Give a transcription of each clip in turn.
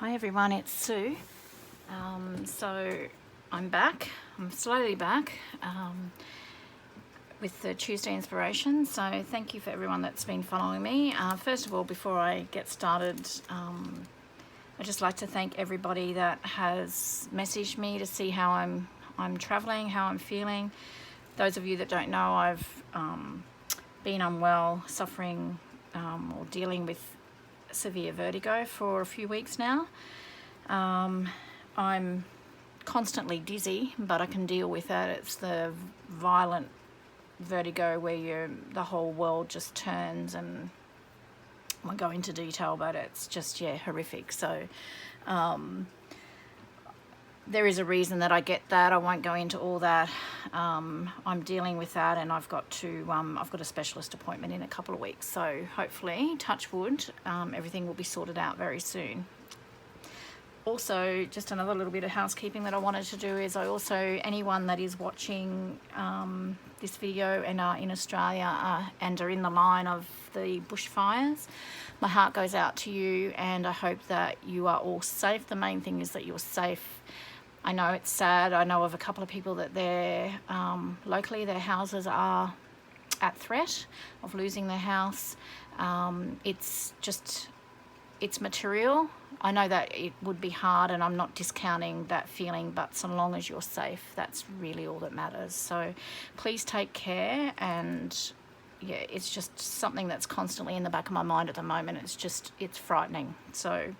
Hi everyone, it's Sue. So I'm back, I'm slowly back with the Tuesday Inspiration. So thank you for everyone that's been following me. First of all, before I get started, I'd just like to thank everybody that has messaged me to see how I'm traveling, how I'm feeling. Those of you that don't know, I've been unwell, suffering or dealing with severe vertigo for a few weeks now. I'm constantly dizzy, but I can deal with that. It's the violent vertigo where the whole world just turns, and I won't go into detail, but it's just, yeah, horrific. So there is a reason that I get that. I won't go into all that. I'm dealing with that, and I've got a specialist appointment in a couple of weeks. So hopefully, touch wood, everything will be sorted out very soon. Also, just another little bit of housekeeping that I wanted to do is anyone that is watching this video and are in Australia and are in the line of the bushfires, my heart goes out to you, and I hope that you are all safe. The main thing is that you're safe. I know it's sad. I know of a couple of people that locally their houses are at threat of losing their house. It's material. I know that it would be hard, and I'm not discounting that feeling, but so long as you're safe, that's really all that matters. So please take care. And yeah, it's just something that's constantly in the back of my mind at the moment. It's frightening. So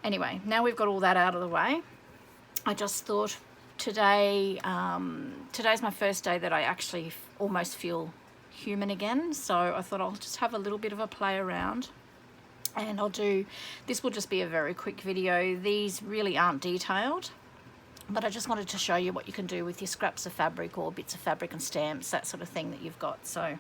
anyway, now we've got all that out of the way, I just thought today's my first day that I actually almost feel human again. So I thought I'll just have a little bit of a play around, and this will just be a very quick video. These really aren't detailed, but I just wanted to show you what you can do with your scraps of fabric or bits of fabric and stamps, that sort of thing that you've got. So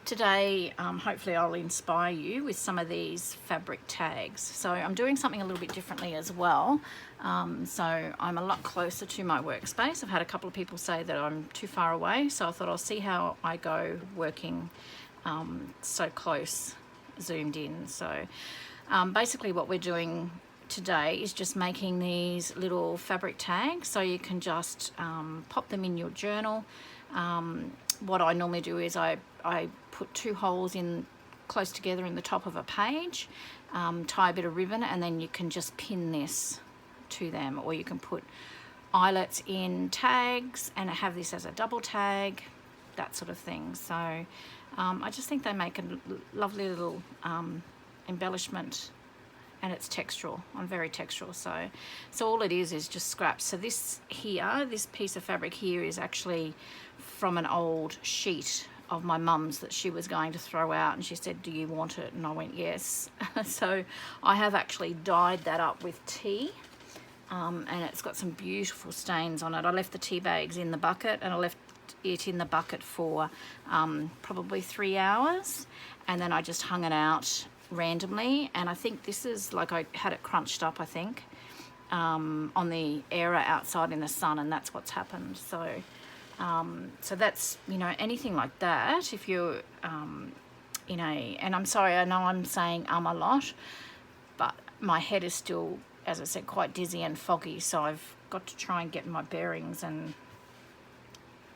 today, hopefully I'll inspire you with some of these fabric tags. So I'm doing something a little bit differently as well. So I'm a lot closer to my workspace. I've had a couple of people say that I'm too far away, so I thought I'll see how I go working so close, zoomed in. So basically what we're doing today is just making these little fabric tags, so you can just pop them in your journal. What I normally do is I put 2 holes in close together in the top of a page, tie a bit of ribbon, and then you can just pin this to them, or you can put eyelets in tags and have this as a double tag, that sort of thing. So I just think they make a lovely little embellishment, and it's textural. I'm very textural, so all it is just scraps. So this piece of fabric here is actually from an old sheet of my mum's that she was going to throw out, and she said, "Do you want it?" And I went, "Yes." So I have actually dyed that up with tea, and it's got some beautiful stains on it. I left the tea bags in the bucket, and I left it in the bucket for probably 3 hours, and then I just hung it out randomly. And I think this is, like, I had it crunched up, I think, on the air outside in the sun, and that's what's happened. So so that's, anything like that, if you're and I'm sorry, I know I'm saying a lot, but my head is still, as I said, quite dizzy and foggy, so I've got to try and get my bearings, and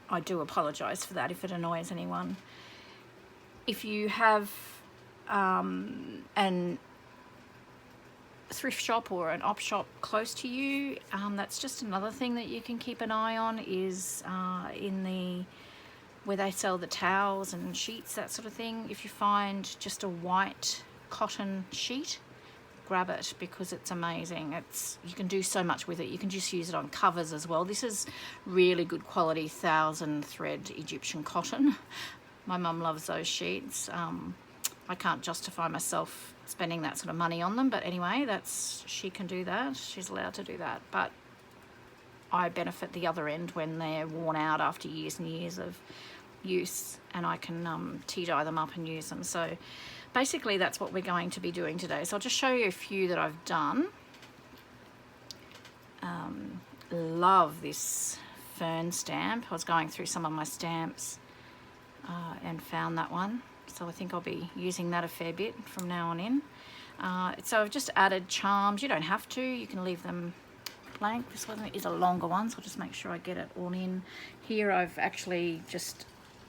I do apologise for that if it annoys anyone. If you have an thrift shop or an op shop close to you, that's just another thing that you can keep an eye on, is where they sell the towels and sheets, that sort of thing. If you find just a white cotton sheet, grab it, because it's amazing. You can do so much with it. You can just use it on covers as well. This is really good quality 1,000 thread Egyptian cotton. My mum loves those sheets. I can't justify myself spending that sort of money on them, but anyway, she can do that. She's allowed to do that. But I benefit the other end when they're worn out after years and years of use, and I can tea dye them up and use them. So basically that's what we're going to be doing today. So I'll just show you a few that I've done. Love this fern stamp. I was going through some of my stamps and found that one. So I think I'll be using that a fair bit from now on in. So I've just added charms. You don't have to, you can leave them blank. This one is a longer one, so I'll just make sure I get it all in. Here I've actually just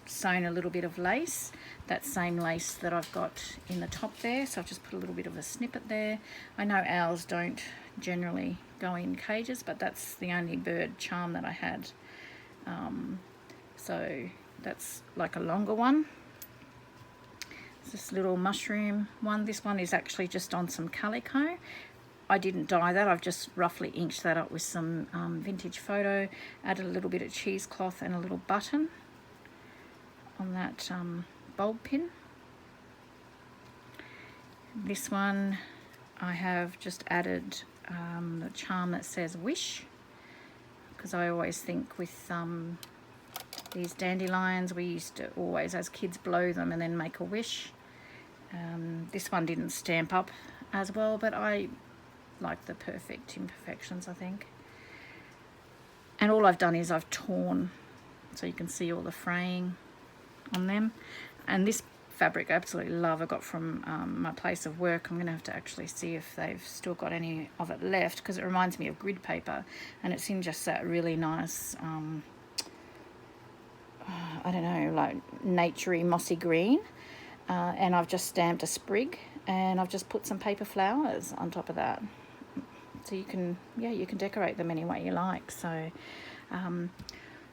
sewn a little bit of lace, that same lace that I've got in the top there, so I've just put a little bit of a snippet there. I know owls don't generally go in cages, but that's the only bird charm that I had, so that's like a longer one. This little mushroom one, this one is actually just on some calico. I didn't dye that, I've just roughly inked that up with some vintage photo, added a little bit of cheesecloth and a little button on that bulb pin. This one I have just added the charm that says wish, because I always think with these dandelions, we used to always as kids blow them and then make a wish. This one didn't stamp up as well, but I like the perfect imperfections, I think. And all I've done is I've torn, so you can see all the fraying on them. And this fabric I absolutely love, I got from my place of work. I'm going to have to actually see if they've still got any of it left, because it reminds me of grid paper, and it's in just that really nice I don't know, like naturey mossy green, and I've just stamped a sprig and I've just put some paper flowers on top of that, so you can, yeah, you can decorate them any way you like. So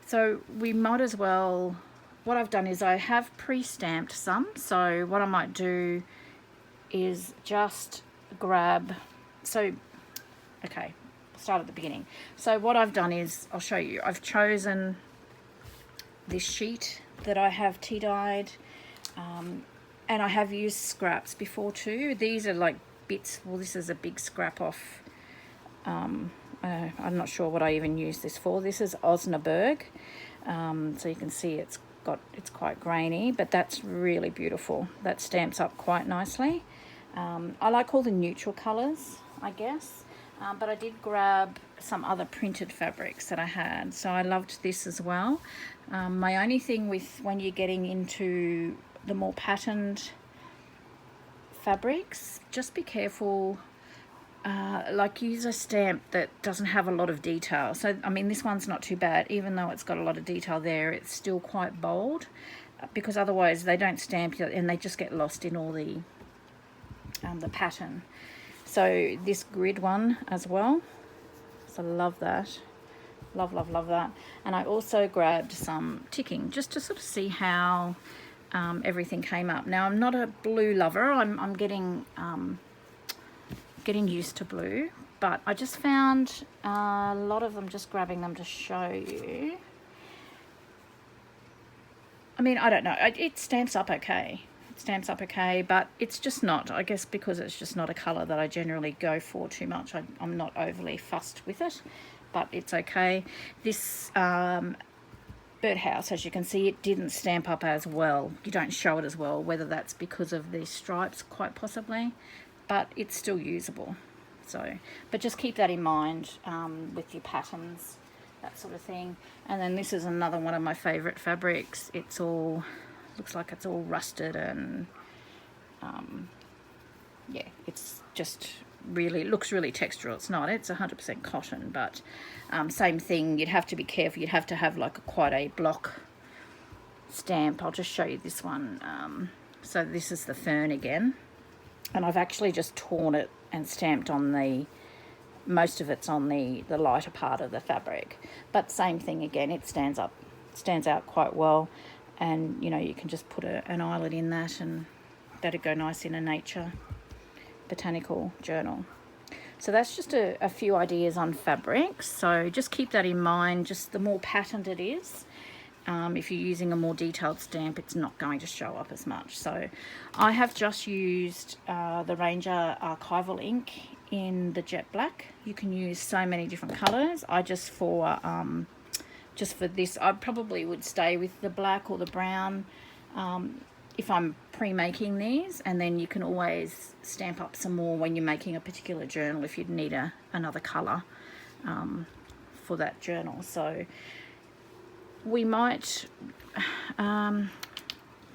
so we might as well, what I've done is I have pre-stamped some, so what I might do is just grab, so okay, start at the beginning. So what I've done is, I'll show you, I've chosen this sheet that I have tea dyed, and I have used scraps before too. These are like bits, well this is a big scrap off, I'm not sure what I even use this for. This is Osnaburg, so you can see it's quite grainy, but that's really beautiful. That stamps up quite nicely. I like all the neutral colours, I guess, but I did grab some other printed fabrics that I had, so I loved this as well. My only thing with when you're getting into the more patterned fabrics, just be careful, like use a stamp that doesn't have a lot of detail. So I mean, this one's not too bad, even though it's got a lot of detail there, it's still quite bold, because otherwise they don't stamp you and they just get lost in all the pattern. So this grid one as well, so love that, love that. And I also grabbed some ticking just to sort of see how everything came up. Now I'm not a blue lover, I'm getting used to blue, but I just found a lot of them, just grabbing them to show you. I mean, I don't know, it stamps up okay. It stamps up okay, but it's just not, I guess because it's just not a colour that I generally go for too much. I'm not overly fussed with it, but it's okay. This birdhouse, as you can see, it didn't stamp up as well. You don't show it as well, whether that's because of the stripes, quite possibly, but it's still usable. So, but just keep that in mind with your patterns, that sort of thing. And then this is another one of my favourite fabrics. It's all, looks like it's all rusted, and yeah, it's just really, looks really textural. It's not, it's 100% cotton, but same thing, you'd have to be careful. You'd have to have like quite a block stamp. I'll just show you this one. So this is the fern again, and I've actually just torn it and stamped on the, most of it's on the lighter part of the fabric, but same thing again, it stands out quite well. And you know, you can just put an eyelet in that, and that'd go nice in a nature botanical journal. So that's just a few ideas on fabrics, so just keep that in mind. Just the more patterned it is, if you're using a more detailed stamp, it's not going to show up as much. So I have just used the Ranger archival ink in the jet black. You can use so many different colors. I just for this, I probably would stay with the black or the brown if I'm pre-making these, and then you can always stamp up some more when you're making a particular journal if you'd need another colour for that journal. So we might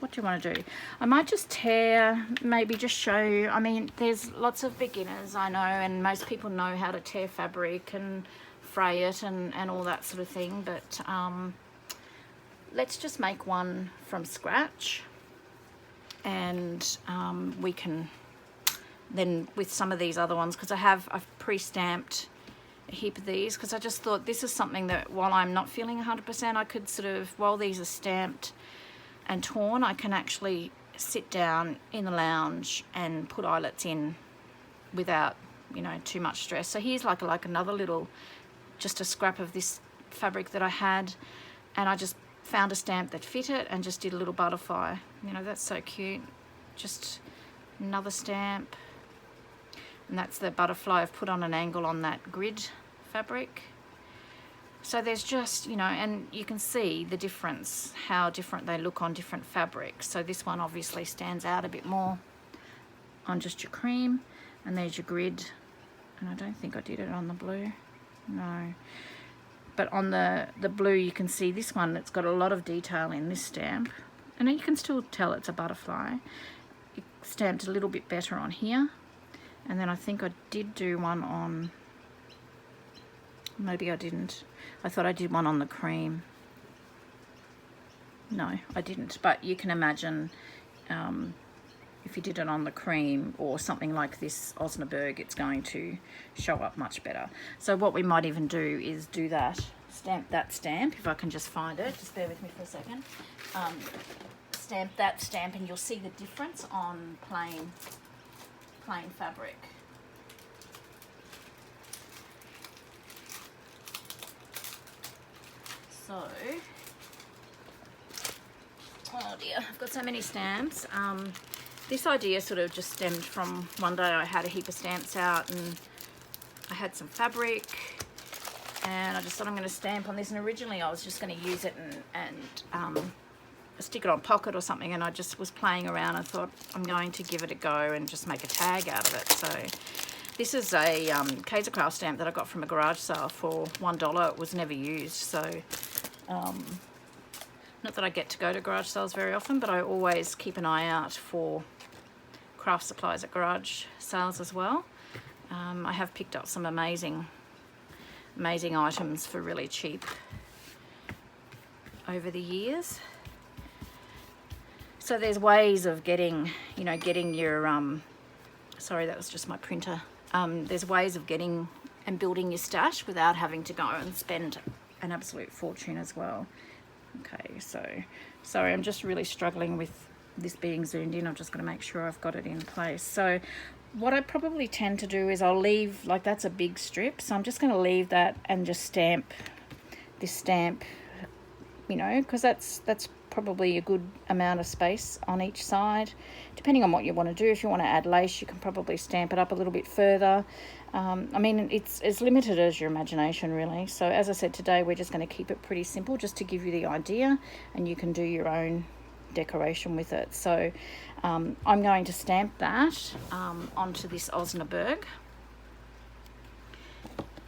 what do you want to do? I might just tear, maybe just show you. I mean, there's lots of beginners I know, and most people know how to tear fabric and fray it and all that sort of thing, but let's just make one from scratch, and we can then with some of these other ones, because I've pre-stamped a heap of these, because I just thought this is something that while I'm not feeling 100%, I could sort of, while these are stamped and torn, I can actually sit down in the lounge and put eyelets in without, you know, too much stress. So here's like another little, just a scrap of this fabric that I had, and I just found a stamp that fit it and just did a little butterfly. You know, that's so cute. Just another stamp, and that's the butterfly I've put on an angle on that grid fabric. So there's just, you know, and you can see the difference, how different they look on different fabrics. So this one obviously stands out a bit more on just your cream, and there's your grid. And I don't think I did it on the blue, no. But on the blue, you can see this one, it's got a lot of detail in this stamp, and you can still tell it's a butterfly. It stamped a little bit better on here, and then I think I did do one on, maybe I didn't. I thought I did one on the cream. No, I didn't, but you can imagine if you did it on the cream or something like this Osnaburg, it's going to show up much better. So what we might even do is do that, stamp that stamp, if I can just find it, just bear with me for a second. Stamp that stamp, and you'll see the difference on plain fabric. So, oh dear, I've got so many stamps. This idea sort of just stemmed from one day I had a heap of stamps out, and I had some fabric, and I just thought I'm going to stamp on this. And originally I was just going to use it and stick it on pocket or something, and I just was playing around and thought I'm going to give it a go and just make a tag out of it. So this is a Kaisercraft stamp that I got from a garage sale for $1. It was never used, so not that I get to go to garage sales very often, but I always keep an eye out for craft supplies at garage sales as well. I have picked up some amazing items for really cheap over the years. So there's ways of getting, you know, getting your, sorry, that was just my printer. There's ways of getting and building your stash without having to go and spend an absolute fortune as well. Okay, so sorry, I'm just really struggling with this being zoomed in. I'm just going to make sure I've got it in place. So what I probably tend to do is I'll leave, like that's a big strip, so I'm just going to leave that and just stamp this stamp, you know, because that's probably a good amount of space on each side, depending on what you want to do. If you want to add lace, you can probably stamp it up a little bit further. I mean, it's as limited as your imagination, really. So as I said, today we're just going to keep it pretty simple, just to give you the idea, and you can do your own decoration with it. So I'm going to stamp that onto this Osnaburg,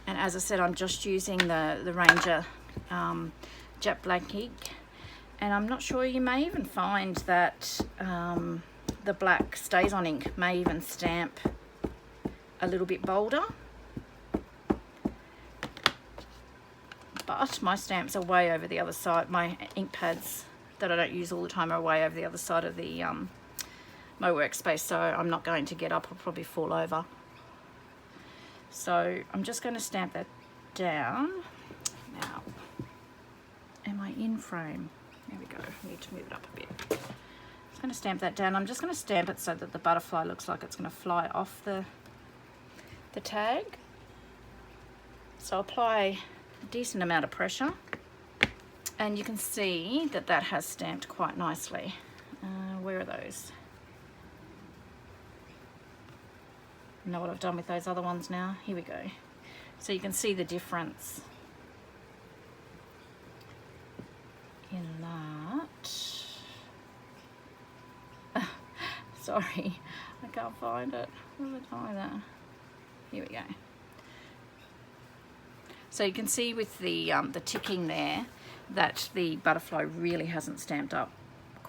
and as I said, I'm just using the Ranger Jet Black ink. And I'm not sure, you may even find that the black Stays On ink may even stamp a little bit bolder. But my stamps are way over the other side. My ink pads that I don't use all the time are way over the other side of the my workspace, so I'm not going to get up. I'll probably fall over. So I'm just going to stamp that down. Now, am I in frame? There we go. I need to move it up a bit. I'm just going to stamp that down. I'm just going to stamp it so that the butterfly looks like it's going to fly off the tag. So apply a decent amount of pressure, and you can see that that has stamped quite nicely. Where are those? I know what I've done with those other ones now. Here we go. So you can see the difference in that. Sorry, I can't find it. Where did I find that? Here we go. So you can see with the ticking there that the butterfly really hasn't stamped up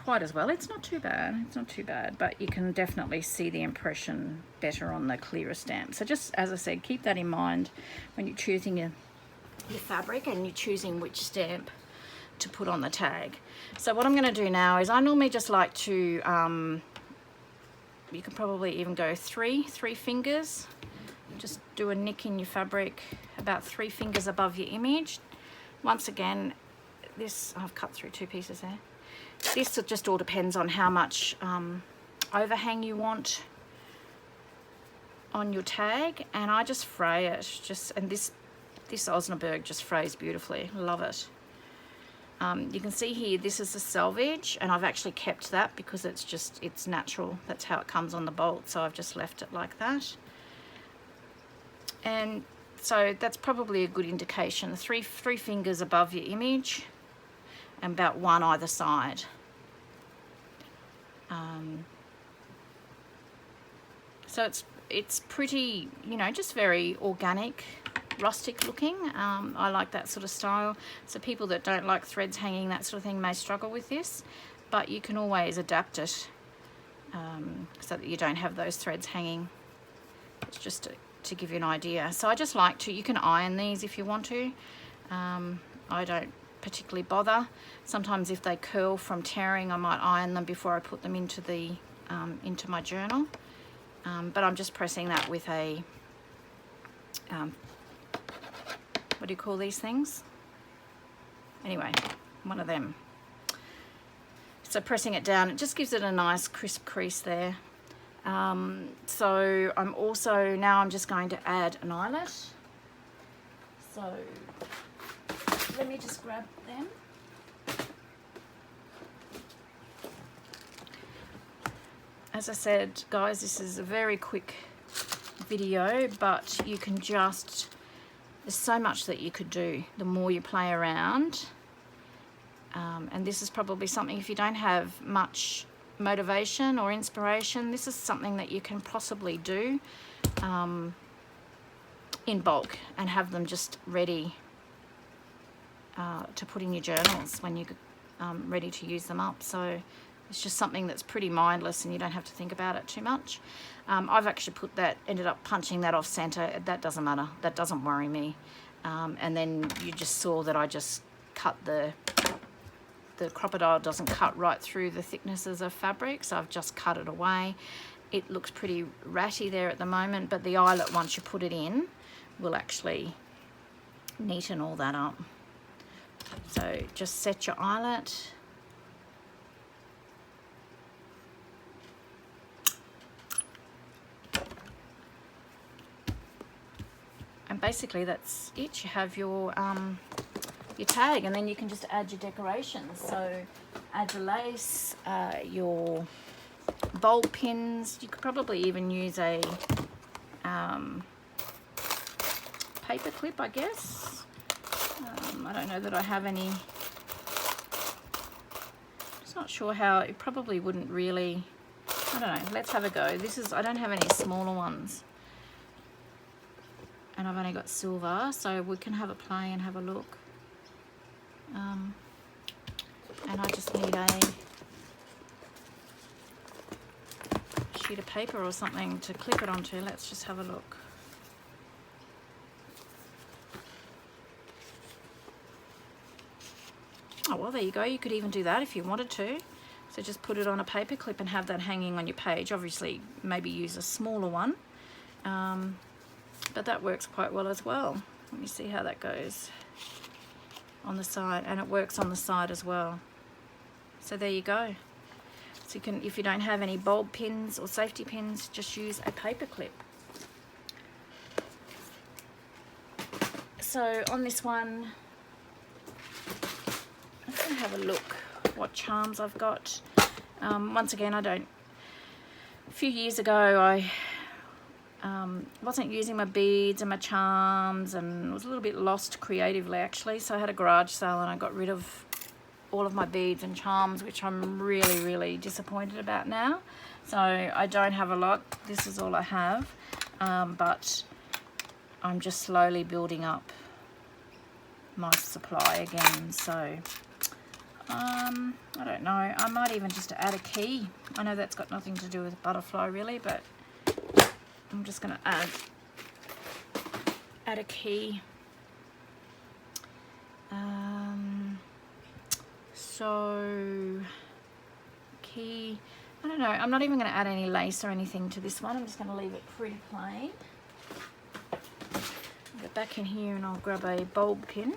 quite as well. It's not too bad. It's not too bad, but you can definitely see the impression better on the clearer stamp. So just, as I said, keep that in mind when you're choosing your fabric and you're choosing which stamp to put on the tag. So what I'm going to do now is I normally just like to, you can probably even go three fingers. Just do a nick in your fabric about 3 fingers above your image. Once again, this, I've cut through 2 pieces there. This just all depends on how much overhang you want on your tag, and I just fray it. And this Osnaburg just frays beautifully. Love it. You can see here, this is a selvage, and I've actually kept that because it's natural. That's how it comes on the bolt, so I've just left it like that. And so that's probably a good indication. Three fingers above your image and about 1 either side. So it's pretty, you know, just very organic, rustic looking. I like that sort of style. So people that don't like threads hanging, that sort of thing, may struggle with this, but you can always adapt it so that you don't have those threads hanging. It's just to give you an idea. So I just like to, you can iron these if you want to. I don't particularly bother. Sometimes if they curl from tearing, I might iron them before I put them into the into my journal. But I'm just pressing that with a what do you call these things? Anyway, one of them. So pressing it down, it just gives it a nice crisp crease there. So I'm just going to add an eyelet. So let me just grab them. As I said, guys, this is a very quick video, but you can just, there's so much that you could do the more you play around. And this is probably something, if you don't have much motivation or inspiration, this is something that you can possibly do in bulk and have them just ready to put in your journals when you're ready to use them up. So it's just something that's pretty mindless and you don't have to think about it too much. I've actually ended up punching that off center. That doesn't matter. That doesn't worry me. And then you just saw that I just cut the crocodile doesn't cut right through the thicknesses of fabric, so I've just cut it away. It looks pretty ratty there at the moment, but the eyelet, once you put it in, will actually neaten all that up. So just set your eyelet. And basically that's it. You have your tag, and then you can just add your decorations. So add your lace, your bolt pins. You could probably even use a paper clip, I guess. I don't know that I have any. Just not sure how. It probably wouldn't really. I don't know. Let's have a go. I don't have any smaller ones, and I've only got silver, so we can have a play and have a look. And I just need a sheet of paper or something to clip it onto. Let's just have a look. Oh, well, there you go. You could even do that if you wanted to. So just put it on a paper clip and have that hanging on your page. Obviously, maybe use a smaller one. But that works quite well as well. Let me see how that goes on the side, and it works on the side as well. So there you go. So you can, if you don't have any bulb pins or safety pins, just use a paper clip. So on this one, I'm just going to have a look what charms I've got. Once again, a few years ago I wasn't using my beads and my charms, and was a little bit lost creatively actually, so I had a garage sale and I got rid of all of my beads and charms, which I'm really disappointed about now. So I don't have a lot. This is all I have, but I'm just slowly building up my supply again. So I don't know, I might even just add a key. I know that's got nothing to do with butterfly really, but I'm just going to add a key. So key, I don't know, I'm not even going to add any lace or anything to this one. I'm just going to leave it pretty plain. I'll get back in here and I'll grab a bulb pin.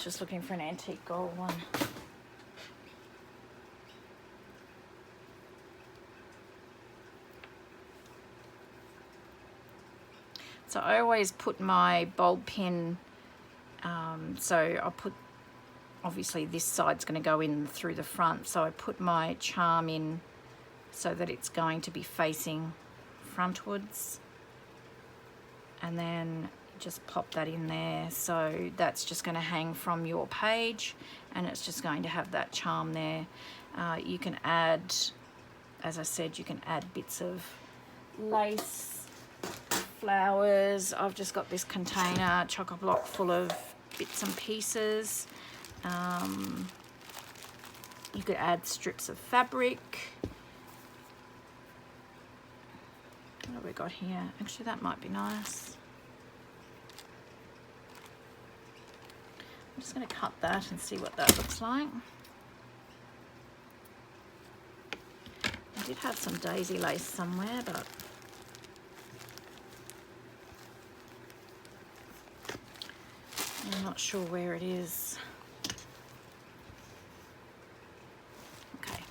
Just looking for an antique gold one. So I always put my bulb pin, so I put, obviously this side's going to go in through the front, so I put my charm in so that it's going to be facing frontwards, and then just pop that in there. So that's just going to hang from your page and it's just going to have that charm there. You can add, as I said, you can add bits of lace, flowers. I've just got this container, chock-a-block full of bits and pieces. You could add strips of fabric. What have we got here? Actually, that might be nice. I'm just going to cut that and see what that looks like. I did have some daisy lace somewhere, but I'm not sure where it is. Okay,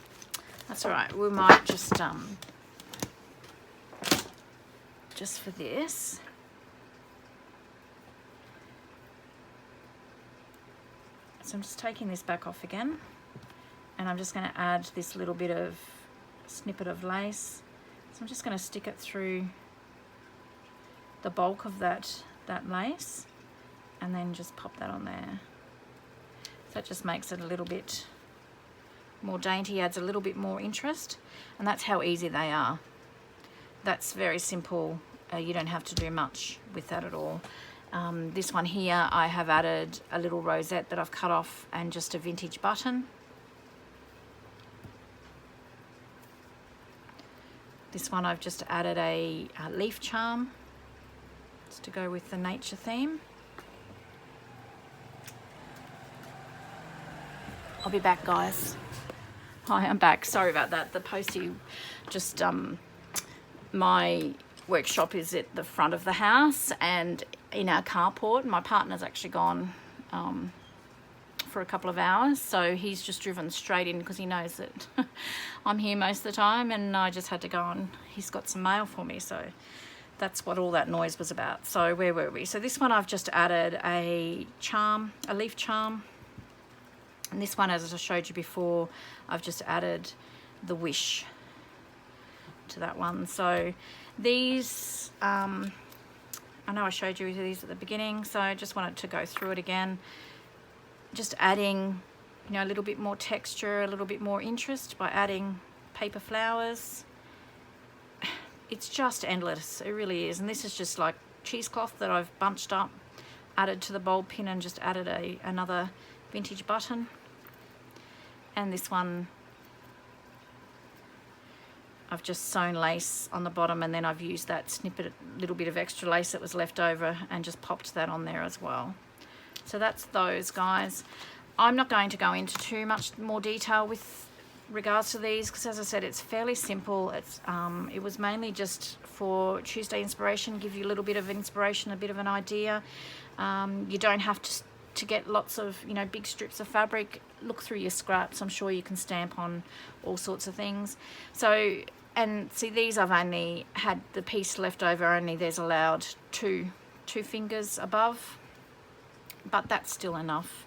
that's all right. We might just for this. So I'm just taking this back off again, and I'm just going to add this little bit of snippet of lace. So I'm just going to stick it through the bulk of that lace, and then just pop that on there. So that just makes it a little bit more dainty, adds a little bit more interest, and that's how easy they are. That's very simple. You don't have to do much with that at all. This one here, I have added a little rosette that I've cut off and just a vintage button. This one I've just added a leaf charm just to go with the nature theme. I'll be back, guys. Hi, I'm back. Sorry about that. The postie just, my workshop is at the front of the house and in our carport. My partner's actually gone for a couple of hours, so he's just driven straight in because he knows that I'm here most of the time, and I just had to go and he's got some mail for me, so that's what all that noise was about. So where were we? So this one I've just added a charm, a leaf charm, and this one, as I showed you before, I've just added the wish to that one. So these, I know I showed you these at the beginning, so I just wanted to go through it again. Just adding, you know, a little bit more texture, a little bit more interest by adding paper flowers. It's just endless, it really is. And this is just like cheesecloth that I've bunched up, added to the bulb pin, and just added another vintage button. And this one, I've just sewn lace on the bottom, and then I've used that snippet, little bit of extra lace that was left over, and just popped that on there as well. So that's those, guys. I'm not going to go into too much more detail with regards to these because, as I said, it's fairly simple. It's it was mainly just for Tuesday inspiration, give you a little bit of inspiration, a bit of an idea. You don't have to get lots of, you know, big strips of fabric. Look through your scraps. I'm sure you can stamp on all sorts of things. So, and see, these I've only had the piece left over, only there's allowed two fingers above, but that's still enough.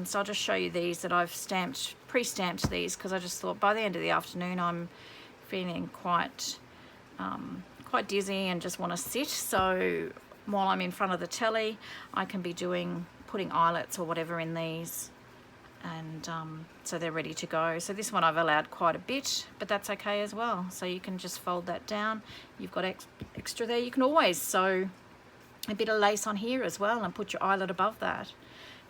So I'll just show you these that I've stamped, pre-stamped these, because I just thought by the end of the afternoon I'm feeling quite dizzy and just want to sit. So while I'm in front of the telly, I can be putting eyelets or whatever in these and so they're ready to go. So this one I've allowed quite a bit, but that's okay as well. So you can just fold that down. You've got extra there. You can always sew a bit of lace on here as well and put your eyelet above that.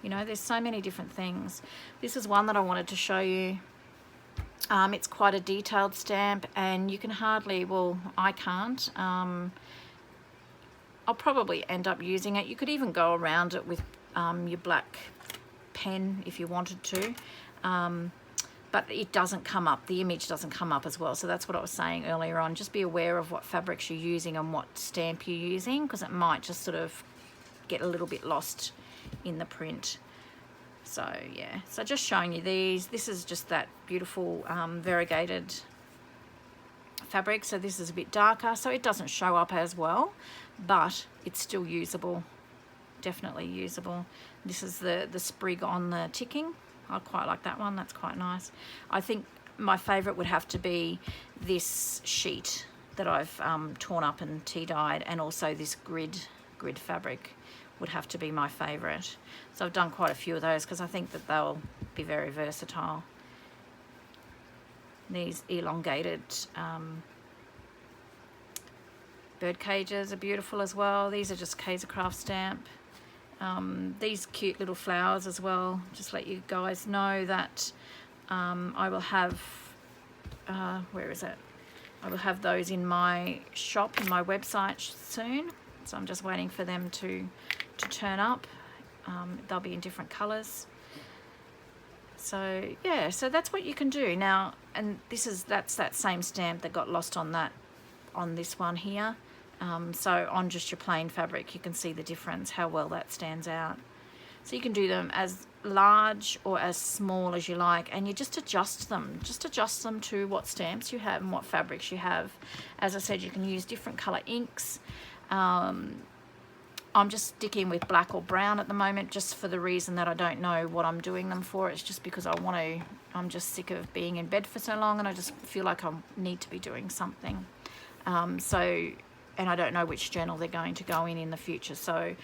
You know, there's so many different things. This is one that I wanted to show you. It's quite a detailed stamp, and you can hardly, well, I can't. I'll probably end up using it. You could even go around it with your black pen if you wanted to, but it doesn't come up, the image doesn't come up as well. So that's what I was saying earlier on. Just be aware of what fabrics you're using and what stamp you're using, because it might just sort of get a little bit lost in the print. So yeah, so just showing you these. This is just that beautiful variegated fabric. So this is a bit darker, so it doesn't show up as well, but it's still usable, definitely usable. This is the sprig on the ticking. I quite like that one, that's quite nice. I think my favorite would have to be this sheet that I've torn up and tea dyed, and also this grid fabric would have to be my favorite. So I've done quite a few of those because I think that they'll be very versatile. These elongated bird cages are beautiful as well. These are just Kaisercraft stamp. These cute little flowers as well. Just let you guys know that I will have, where is it? I will have those in my shop, in my website soon. So I'm just waiting for them to turn up. They'll be in different colours. So yeah, so that's what you can do now. And that's that same stamp that got lost on this one here. So on just your plain fabric, you can see the difference, how well that stands out. So you can do them as large or as small as you like, and you just adjust them to what stamps you have and what fabrics you have. As I said, you can use different color inks. I'm just sticking with black or brown at the moment, just for the reason that I don't know what I'm doing them for. It's just because I'm just sick of being in bed for so long, and I just feel like I need to be doing something. And I don't know which journal they're going to go in the future. So,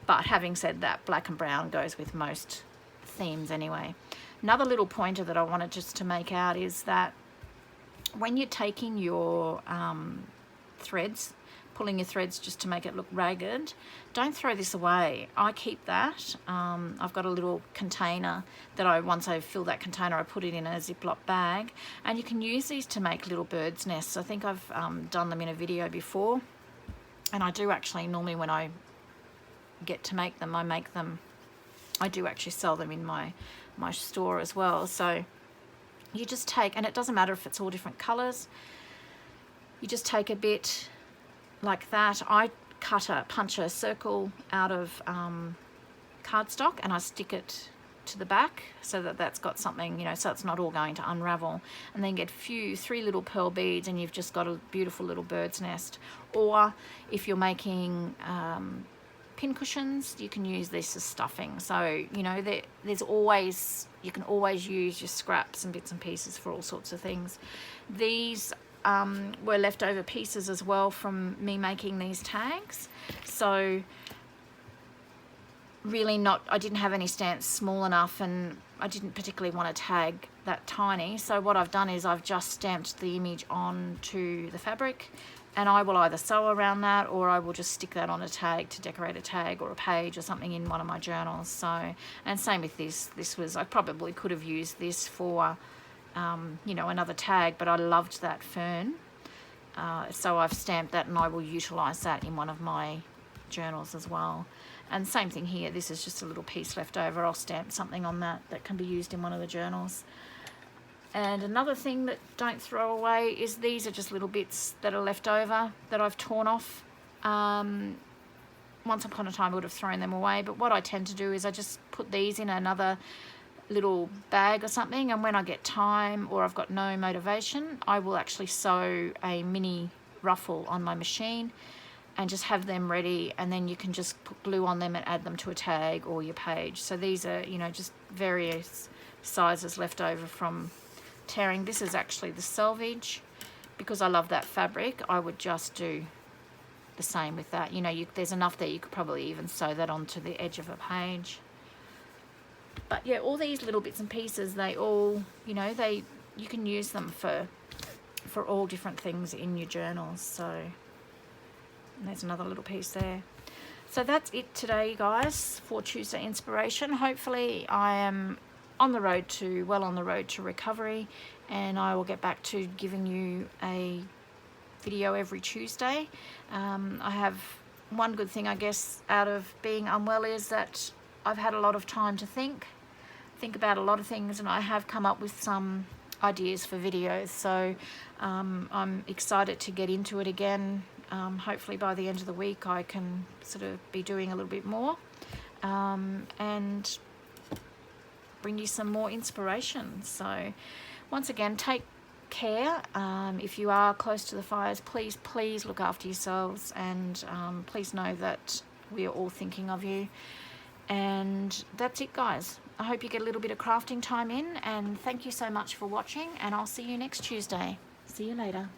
but having said that, black and brown goes with most themes anyway. Another little pointer that I wanted just to make out is that when you're taking your threads, pulling your threads just to make it look ragged, don't throw this away. I keep that. I've got a little container that once I fill that container, I put it in a Ziploc bag, and you can use these to make little birds' nests. I think I've done them in a video before, and I do actually, normally when I get to make them, I do actually sell them in my store as well. So you just take, and it doesn't matter if it's all different colors, you just take a bit like that. I punch a circle out of cardstock, and I stick it to the back so that that's got something, you know, so it's not all going to unravel, and then get three little pearl beads, and you've just got a beautiful little bird's nest. Or if you're making pin cushions, you can use this as stuffing. So, you know, you can always use your scraps and bits and pieces for all sorts of things. These were leftover pieces as well from me making these tags. So really I didn't have any stamps small enough, and I didn't particularly want to tag that tiny. So what I've done is I've just stamped the image onto the fabric, and I will either sew around that, or I will just stick that on a tag to decorate a tag or a page or something in one of my journals. So, and same with this. I probably could have used this for you know, another tag, but I loved that fern, so I've stamped that, and I will utilize that in one of my journals as well. And same thing here, this is just a little piece left over. I'll stamp something on that can be used in one of the journals. And another thing that don't throw away is these are just little bits that are left over that I've torn off. Once upon a time I would have thrown them away, but what I tend to do is I just put these in another little bag or something, and when I get time or I've got no motivation, I will actually sew a mini ruffle on my machine and just have them ready, and then you can just put glue on them and add them to a tag or your page. So these are, you know, just various sizes left over from tearing. This is actually the selvage. Because I love that fabric, I would just do the same with that. You know, there's enough there, you could probably even sew that onto the edge of a page. But yeah, all these little bits and pieces, they all, you know, you can use them for all different things in your journals. So there's another little piece there. So that's it today, guys, for Tuesday Inspiration. Hopefully I am well on the road to recovery, and I will get back to giving you a video every Tuesday. I have one good thing, I guess, out of being unwell is that I've had a lot of time to think about a lot of things, and I have come up with some ideas for videos. So I'm excited to get into it again. Hopefully by the end of the week I can sort of be doing a little bit more and bring you some more inspiration. So once again, take care. If you are close to the fires, please look after yourselves, and please know that we are all thinking of you. And that's it, guys. I hope you get a little bit of crafting time in, and thank you so much for watching, and I'll see you next Tuesday. See you later.